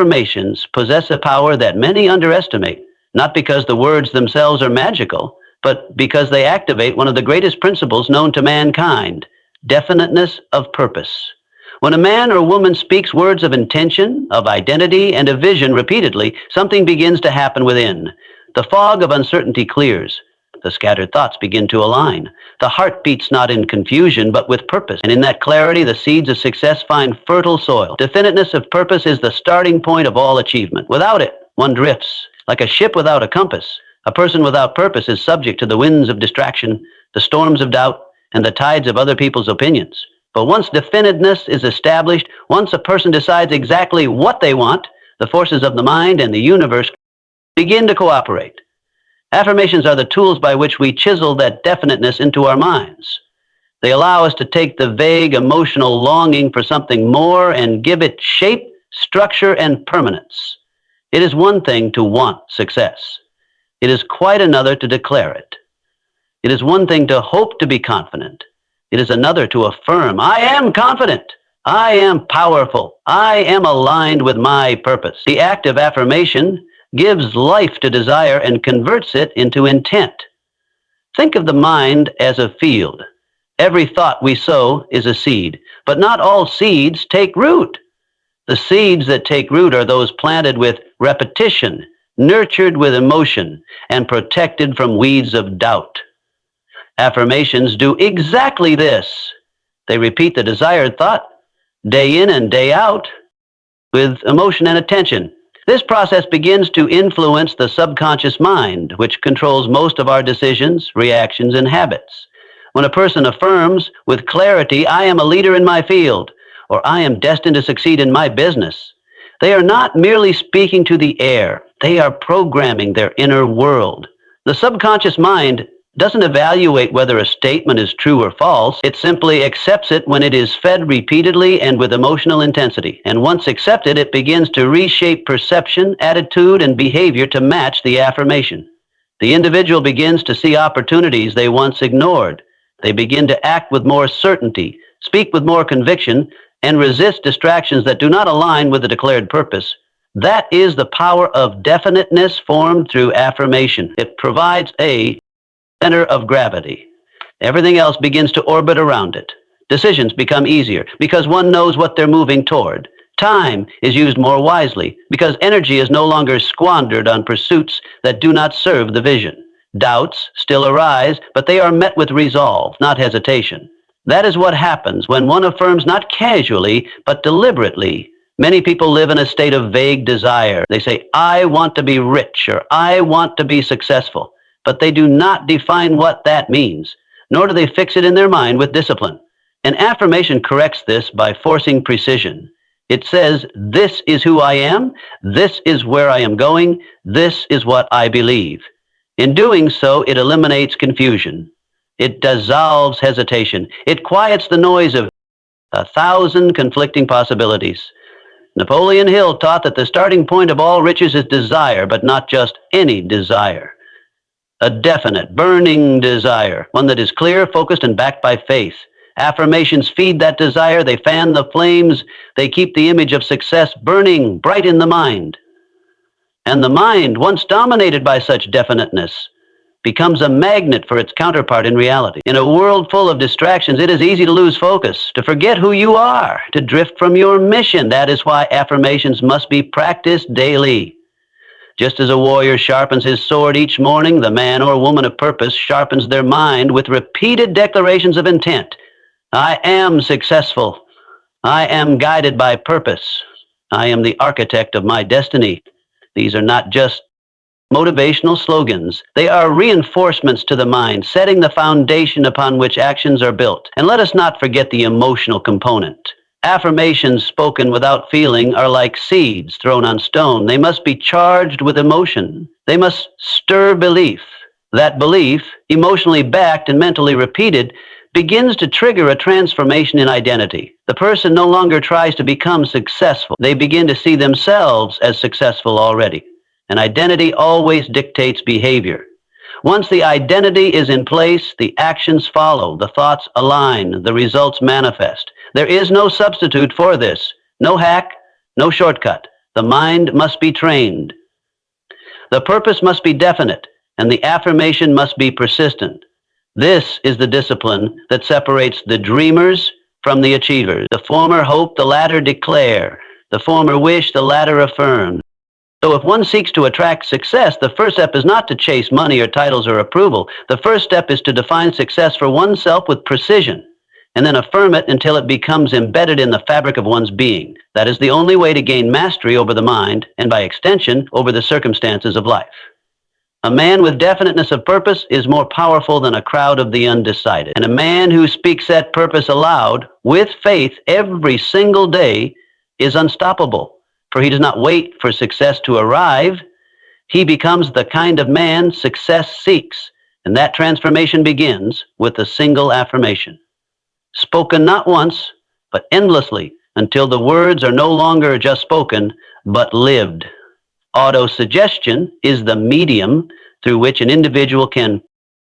affirmations possess a power that many underestimate, not because the words themselves are magical, but because they activate one of the greatest principles known to mankind: definiteness of purpose. When a man or woman speaks words of intention, of identity, and of vision repeatedly, something begins to happen within. The fog of uncertainty clears. The scattered thoughts begin to align. The heart beats not in confusion, but with purpose. And in that clarity, the seeds of success find fertile soil. Definiteness of purpose is the starting point of all achievement. Without it, one drifts. Like a ship without a compass, a person without purpose is subject to the winds of distraction, the storms of doubt, and the tides of other people's opinions. But once definiteness is established, once a person decides exactly what they want, the forces of the mind and the universe begin to cooperate. Affirmations are the tools by which we chisel that definiteness into our minds. They allow us to take the vague emotional longing for something more and give it shape, structure, and permanence. It is one thing to want success. It is quite another to declare it. It is one thing to hope to be confident. It is another to affirm, I am confident. I am powerful. I am aligned with my purpose. The act of affirmation gives life to desire and converts it into intent. Think of the mind as a field. Every thought we sow is a seed, but not all seeds take root. The seeds that take root are those planted with repetition, nurtured with emotion, and protected from weeds of doubt. Affirmations do exactly this. They repeat the desired thought day in and day out with emotion and attention. This process begins to influence the subconscious mind, which controls most of our decisions, reactions, and habits. When a person affirms with clarity, I am a leader in my field, or I am destined to succeed in my business, they are not merely speaking to the air. They are programming their inner world. The subconscious mind doesn't evaluate whether a statement is true or false. It simply accepts it when it is fed repeatedly and with emotional intensity. And once accepted, it begins to reshape perception, attitude, and behavior to match the affirmation. The individual begins to see opportunities they once ignored. They begin to act with more certainty, speak with more conviction, and resist distractions that do not align with the declared purpose. That is the power of definiteness formed through affirmation. It provides a center of gravity. Everything else begins to orbit around it. Decisions become easier because one knows what they're moving toward. Time is used more wisely because energy is no longer squandered on pursuits that do not serve the vision. Doubts still arise, but they are met with resolve, not hesitation. That is what happens when one affirms not casually, but deliberately. Many people live in a state of vague desire. They say, I want to be rich, or I want to be successful. But they do not define what that means, nor do they fix it in their mind with discipline. An affirmation corrects this by forcing precision. It says, this is who I am, this is where I am going, this is what I believe. In doing so, it eliminates confusion. It dissolves hesitation. It quiets the noise of 1,000 conflicting possibilities. Napoleon Hill taught that the starting point of all riches is desire, but not just any desire. A definite, burning desire, one that is clear, focused, and backed by faith. Affirmations feed that desire, they fan the flames, they keep the image of success burning bright in the mind. And the mind, once dominated by such definiteness, becomes a magnet for its counterpart in reality. In a world full of distractions, it is easy to lose focus, to forget who you are, to drift from your mission. That is why affirmations must be practiced daily. Just as a warrior sharpens his sword each morning, the man or woman of purpose sharpens their mind with repeated declarations of intent. I am successful. I am guided by purpose. I am the architect of my destiny. These are not just motivational slogans. They are reinforcements to the mind, setting the foundation upon which actions are built. And let us not forget the emotional component. Affirmations spoken without feeling are like seeds thrown on stone. They must be charged with emotion. They must stir belief. That belief, emotionally backed and mentally repeated, begins to trigger a transformation in identity. The person no longer tries to become successful. They begin to see themselves as successful already. And identity always dictates behavior. Once the identity is in place, the actions follow, the thoughts align, the results manifest. There is no substitute for this, no hack, no shortcut, The mind must be trained. The purpose must be definite, and the affirmation must be persistent. This is the discipline that separates the dreamers from the achievers. The former hope, the latter declare. The former wish, the latter affirm. So if one seeks to attract success, the first step is not to chase money or titles or approval. The first step is to define success for oneself with precision, and then affirm it until it becomes embedded in the fabric of one's being. That is the only way to gain mastery over the mind, and by extension, over the circumstances of life. A man with definiteness of purpose is more powerful than a crowd of the undecided. And a man who speaks that purpose aloud, with faith, every single day, is unstoppable. For he does not wait for success to arrive. He becomes the kind of man success seeks. And that transformation begins with a single affirmation, spoken not once, but endlessly, until the words are no longer just spoken, but lived. Autosuggestion is the medium through which an individual can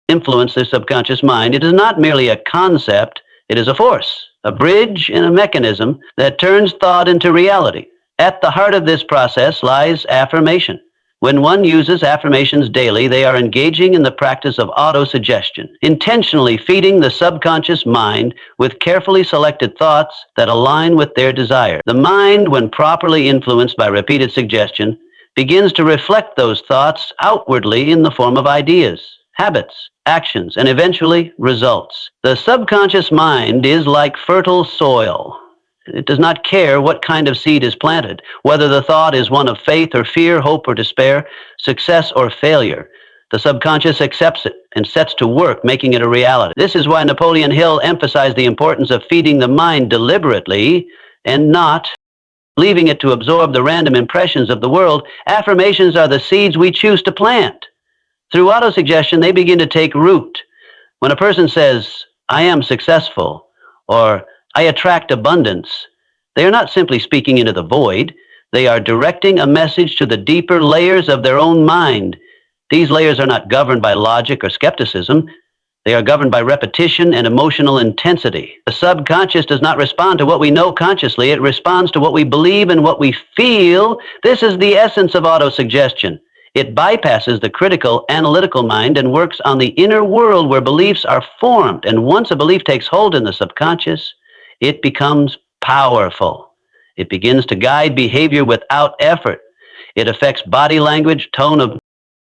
influence their subconscious mind. It is not merely a concept, it is a force, a bridge, and a mechanism that turns thought into reality. At the heart of this process lies affirmation. When one uses affirmations daily, they are engaging in the practice of autosuggestion, intentionally feeding the subconscious mind with carefully selected thoughts that align with their desires. The mind, when properly influenced by repeated suggestion, begins to reflect those thoughts outwardly in the form of ideas, habits, actions, and eventually results. The subconscious mind is like fertile soil. It does not care what kind of seed is planted, whether the thought is one of faith or fear, hope or despair, success or failure. The subconscious accepts it and sets to work, making it a reality. This is why Napoleon Hill emphasized the importance of feeding the mind deliberately and not leaving it to absorb the random impressions of the world. Affirmations are the seeds we choose to plant. Through autosuggestion, they begin to take root. When a person says, "I am successful," or "I attract abundance," they are not simply speaking into the void. They are directing a message to the deeper layers of their own mind. These layers are not governed by logic or skepticism. They are governed by repetition and emotional intensity. The subconscious does not respond to what we know consciously. It responds to what we believe and what we feel. This is the essence of autosuggestion. It bypasses the critical, analytical mind and works on the inner world where beliefs are formed. And once a belief takes hold in the subconscious, it becomes powerful. It begins to guide behavior without effort. It affects body language, tone of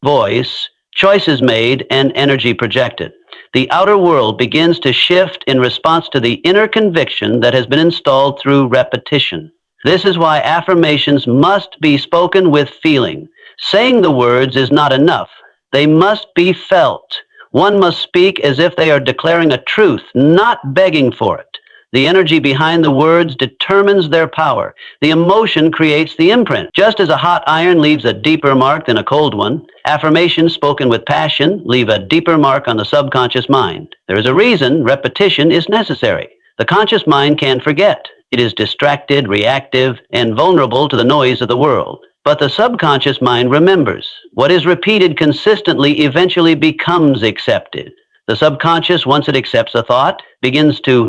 voice, choices made, and energy projected. The outer world begins to shift in response to the inner conviction that has been installed through repetition. This is why affirmations must be spoken with feeling. Saying the words is not enough. They must be felt. One must speak as if they are declaring a truth, not begging for it. The energy behind the words determines their power. The emotion creates the imprint. Just as a hot iron leaves a deeper mark than a cold one, affirmations spoken with passion leave a deeper mark on the subconscious mind. There is a reason repetition is necessary. The conscious mind can forget. It is distracted, reactive, and vulnerable to the noise of the world. But the subconscious mind remembers. What is repeated consistently eventually becomes accepted. The subconscious, once it accepts a thought, begins to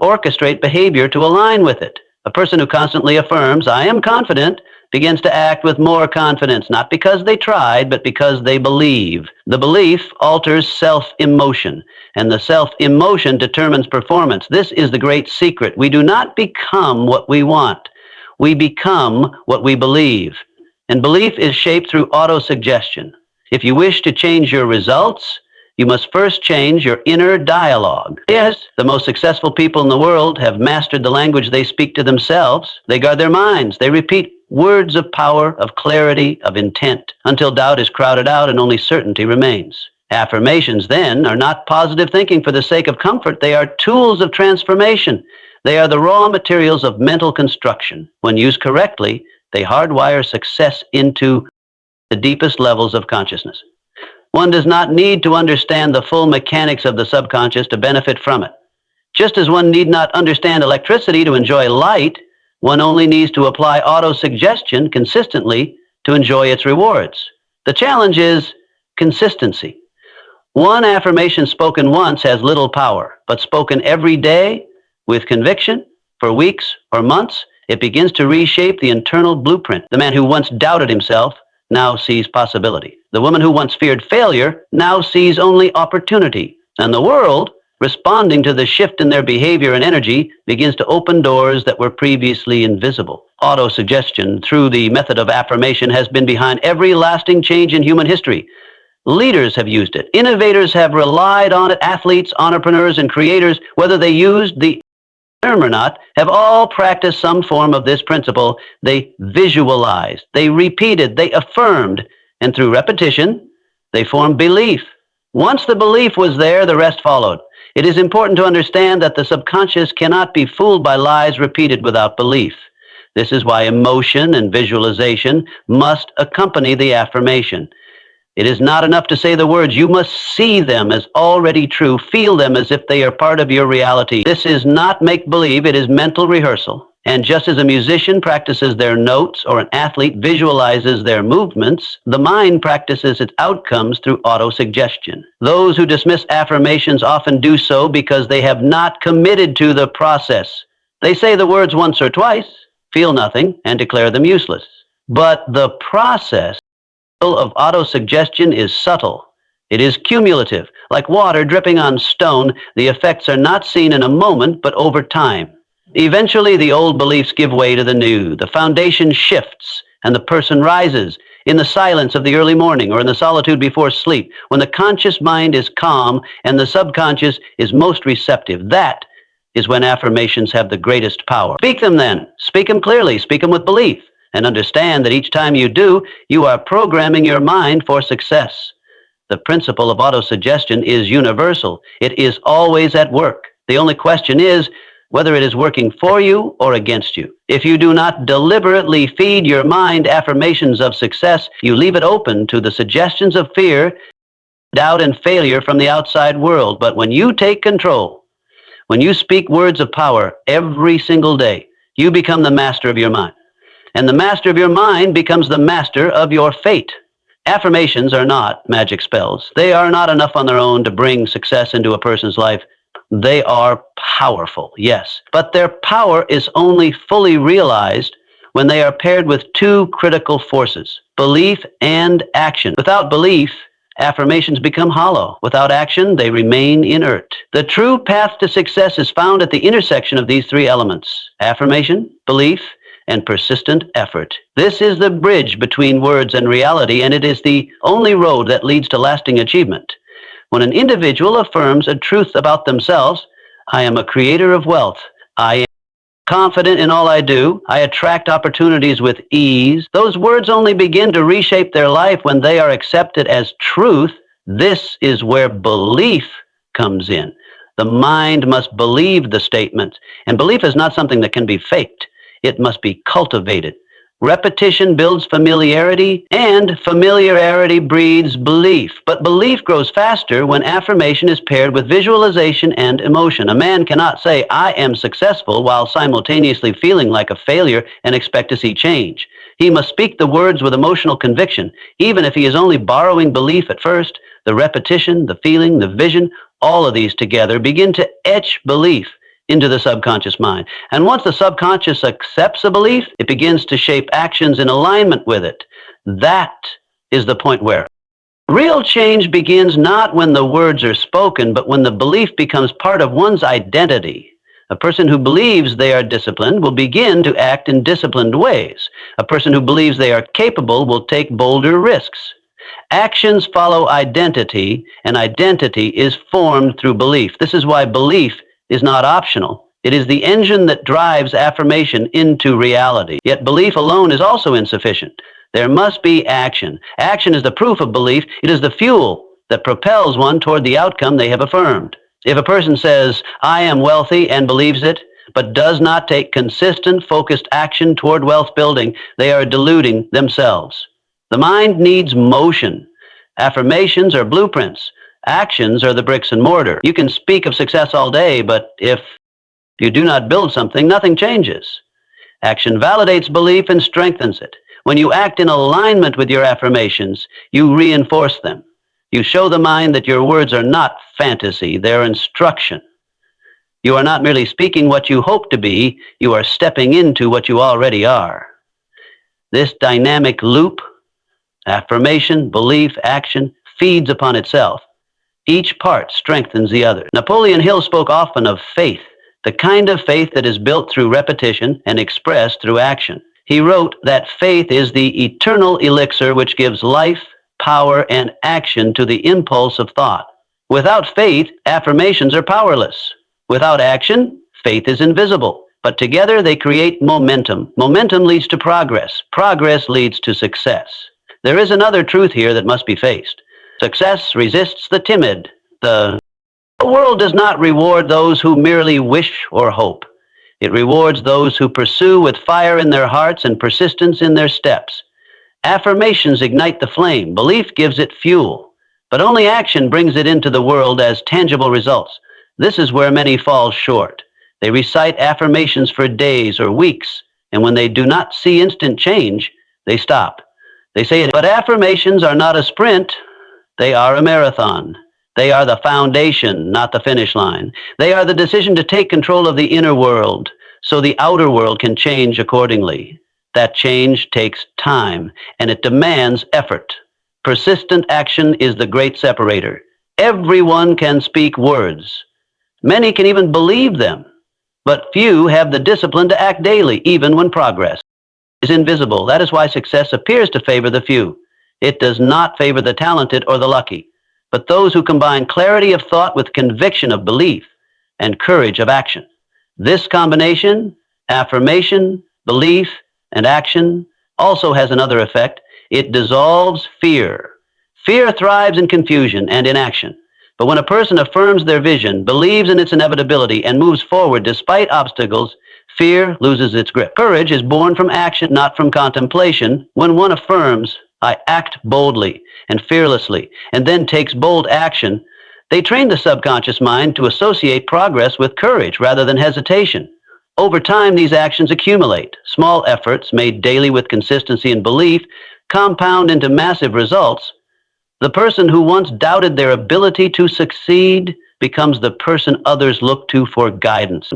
orchestrate behavior to align with it. A person who constantly affirms, "I am confident," begins to act with more confidence, not because they tried, but because they believe. The belief alters self-emotion, and the self-emotion determines performance. This is the great secret. We do not become what we want. We become what we believe. And belief is shaped through autosuggestion. If you wish to change your results, you must first change your inner dialogue. Yes, the most successful people in the world have mastered the language they speak to themselves. They guard their minds. They repeat words of power, of clarity, of intent, until doubt is crowded out and only certainty remains. Affirmations, then, are not positive thinking for the sake of comfort. They are tools of transformation. They are the raw materials of mental construction. When used correctly, they hardwire success into the deepest levels of consciousness. One does not need to understand the full mechanics of the subconscious to benefit from it. Just as one need not understand electricity to enjoy light, one only needs to apply autosuggestion consistently to enjoy its rewards. The challenge is consistency. One affirmation spoken once has little power, but spoken every day with conviction for weeks or months, It begins to reshape the internal blueprint. The man who once doubted himself now sees possibility. The woman who once feared failure now sees only opportunity. And the world, responding to the shift in their behavior and energy, begins to open doors that were previously invisible. Autosuggestion, through the method of affirmation, has been behind every lasting change in human history. Leaders have used it. Innovators have relied on it. Athletes, entrepreneurs, and creators, whether they used the term or not, have all practiced some form of this principle. They visualized, they repeated, they affirmed, and through repetition, they formed belief. Once the belief was there, the rest followed. It is important to understand that the subconscious cannot be fooled by lies repeated without belief. This is why emotion and visualization must accompany the affirmation. It is not enough to say the words. You must see them as already true, feel them as if they are part of your reality. This is not make-believe, it is mental rehearsal. And just as a musician practices their notes or an athlete visualizes their movements, the mind practices its outcomes through autosuggestion. Those who dismiss affirmations often do so because they have not committed to the process. They say the words once or twice, feel nothing, and declare them useless. But the process of autosuggestion is subtle. It is cumulative. Like water dripping on stone, the effects are not seen in a moment, but over time. Eventually, the old beliefs give way to the new. The foundation shifts, and the person rises in the silence of the early morning or in the solitude before sleep, when the conscious mind is calm and the subconscious is most receptive. That is when affirmations have the greatest power. Speak them then. Speak them clearly. Speak them with belief. And understand that each time you do, you are programming your mind for success. The principle of autosuggestion is universal. It is always at work. The only question is whether it is working for you or against you. If you do not deliberately feed your mind affirmations of success, you leave it open to the suggestions of fear, doubt, and failure from the outside world. But when you take control, when you speak words of power every single day, you become the master of your mind. And the master of your mind becomes the master of your fate. Affirmations are not magic spells. They are not enough on their own to bring success into a person's life. They are powerful, yes, but their power is only fully realized when they are paired with two critical forces, belief and action. Without belief, affirmations become hollow. Without action, they remain inert. The true path to success is found at the intersection of these three elements: affirmation, belief, and persistent effort. This is the bridge between words and reality, and it is the only road that leads to lasting achievement. When an individual affirms a truth about themselves, I am a creator of wealth, I am confident in all I do, I attract opportunities with ease, those words only begin to reshape their life when they are accepted as truth. This is where belief comes in. The mind must believe the statement, and belief is not something that can be faked. It must be cultivated. Repetition builds familiarity, and familiarity breeds belief. But belief grows faster when affirmation is paired with visualization and emotion. A man cannot say, I am successful, while simultaneously feeling like a failure and expect to see change. He must speak the words with emotional conviction, even if he is only borrowing belief at first. The repetition, the feeling, the vision, all of these together begin to etch belief into the subconscious mind. And once the subconscious accepts a belief, it begins to shape actions in alignment with it. That is the point where real change begins, not when the words are spoken, but when the belief becomes part of one's identity. A person who believes they are disciplined will begin to act in disciplined ways. A person who believes they are capable will take bolder risks. Actions follow identity, and identity is formed through belief. This is why belief is not optional. It is the engine that drives affirmation into reality. Yet belief alone is also insufficient. There must be action. Action is the proof of belief. It is the fuel that propels one toward the outcome they have affirmed. If a person says, I am wealthy, and believes it, but does not take consistent, focused action toward wealth building, they are deluding themselves. The mind needs motion. Affirmations are blueprints. Actions are the bricks and mortar. You can speak of success all day, but if you do not build something, nothing changes. Action validates belief and strengthens it. When you act in alignment with your affirmations, you reinforce them. You show the mind that your words are not fantasy, they're instruction. You are not merely speaking what you hope to be, you are stepping into what you already are. This dynamic loop, affirmation, belief, action, feeds upon itself. Each part strengthens the other. Napoleon Hill spoke often of faith, the kind of faith that is built through repetition and expressed through action. He wrote that faith is the eternal elixir which gives life, power, and action to the impulse of thought. Without faith, affirmations are powerless. Without action, faith is invisible. But together they create momentum. Momentum leads to progress. Progress leads to success. There is another truth here that must be faced. Success resists the timid. The world does not reward those who merely wish or hope. It rewards those who pursue with fire in their hearts and persistence in their steps. Affirmations ignite the flame. Belief gives it fuel. But only action brings it into the world as tangible results. This is where many fall short. They recite affirmations for days or weeks, and when they do not see instant change, they stop. They say it, but affirmations are not a sprint. They are a marathon. They are the foundation, not the finish line. They are the decision to take control of the inner world so the outer world can change accordingly. That change takes time, and it demands effort. Persistent action is the great separator. Everyone can speak words. Many can even believe them, but few have the discipline to act daily, even when progress is invisible. That is why success appears to favor the few. It does not favor the talented or the lucky, but those who combine clarity of thought with conviction of belief and courage of action. This combination, affirmation, belief, and action, also has another effect. It dissolves fear. Fear thrives in confusion and inaction. But when a person affirms their vision, believes in its inevitability, and moves forward despite obstacles, fear loses its grip. Courage is born from action, not from contemplation. When one affirms, I act boldly and fearlessly, and then takes bold action, they train the subconscious mind to associate progress with courage rather than hesitation. Over time, these actions accumulate. Small efforts made daily with consistency and belief compound into massive results. The person who once doubted their ability to succeed becomes the person others look to for guidance.